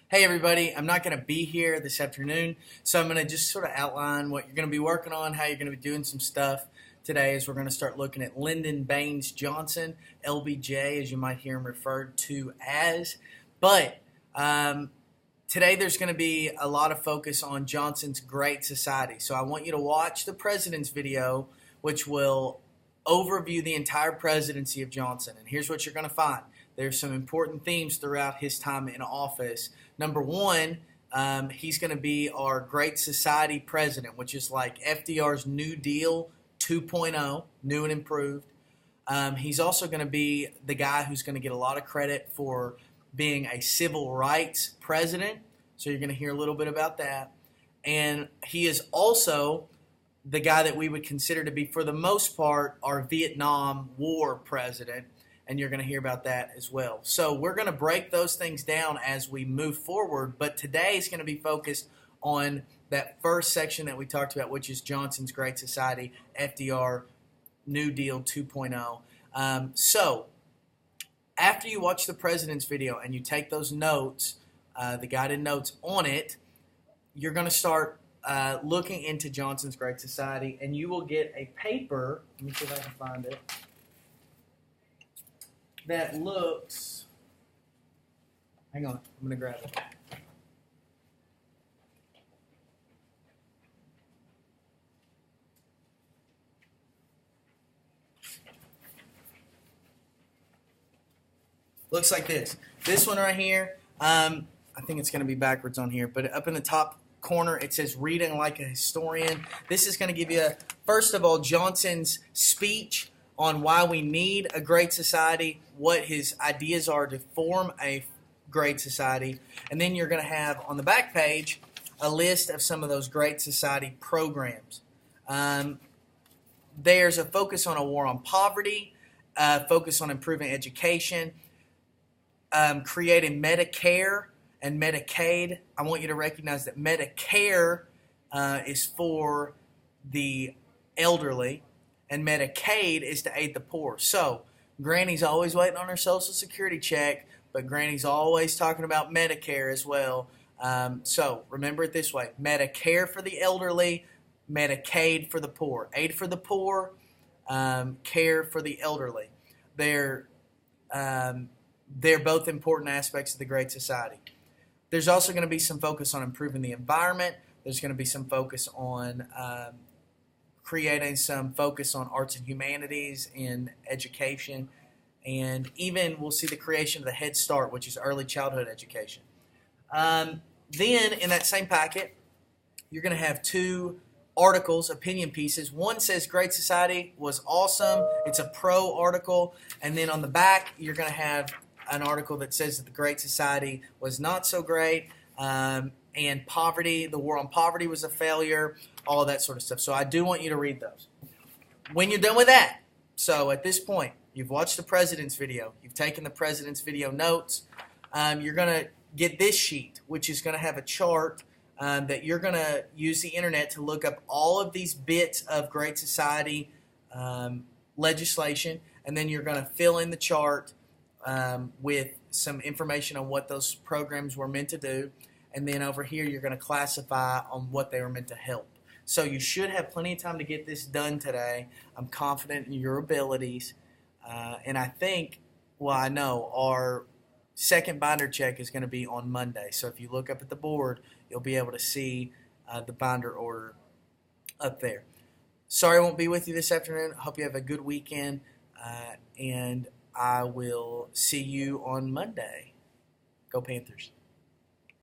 Hey everybody, I'm not going to be here this afternoon, so I'm going to just sort of outline what you're going to be working on, how you're going to be doing some stuff today as we're going to start looking at Lyndon Baines Johnson, LBJ, as you might hear him referred to as. But today there's going to be a lot of focus on Johnson's Great Society, so I want you to watch the president's video, which will overview the entire presidency of Johnson. And here's what you're going to find. There's some important themes throughout his time in office. Number one, he's going to be our Great Society president, which is like FDR's New Deal 2.0, new and improved. He's also going to be the guy who's going to get a lot of credit for being a civil rights president. So you're going to hear a little bit about that. And he is also the guy that we would consider to be, for the most part, our Vietnam War president. And you're going to hear about that as well. So we're going to break those things down as we move forward, but today is going to be focused on that first section that we talked about, which is Johnson's Great Society, FDR, New Deal 2.0. So after you watch the president's video and you take those notes, the guided notes on it, you're going to start looking into Johnson's Great Society, and you will get a paper. Let me see if I can find it. That looks, hang on, I'm going to grab it. Looks like this. This one right here, I think it's going to be backwards on here, but up in the top corner it says Reading Like a Historian. This is going to give you, first of all, Johnson's speech on why we need a great society, what his ideas are to form a great society, and then you're going to have on the back page a list of some of those great society programs. There's a focus on a war on poverty, focus on improving education, creating Medicare and Medicaid. I want you to recognize that Medicare is for the elderly, and Medicaid is to aid the poor. So Granny's always waiting on her Social Security check, but Granny's always talking about Medicare as well. So remember it this way: Medicare for the elderly, Medicaid for the poor. Aid for the poor, care for the elderly. They're both important aspects of the Great Society. There's also going to be some focus on improving the environment. There's going to be some focus on creating some focus on arts and humanities in education, and even we'll see the creation of the Head Start, which is early childhood education. Then in that same packet, you're going to have two articles, opinion pieces. One says Great Society was awesome. It's a pro article. And then on the back, you're going to have an article that says that the Great Society was not so great, and poverty, the war on poverty was a failure, all of that sort of stuff. So I do want you to read those. When you're done with that, so at this point, you've watched the president's video, you've taken the president's video notes, you're going to get this sheet, which is going to have a chart that you're going to use the internet to look up all of these bits of Great Society legislation, and then you're going to fill in the chart with some information on what those programs were meant to do. And then over here, you're going to classify on what they were meant to help. So you should have plenty of time to get this done today. I'm confident in your abilities. And I think, well, I know our second binder check is going to be on Monday. So if you look up at the board, you'll be able to see the binder order up there. Sorry I won't be with you this afternoon. I hope you have a good weekend. And I will see you on Monday. Go Panthers.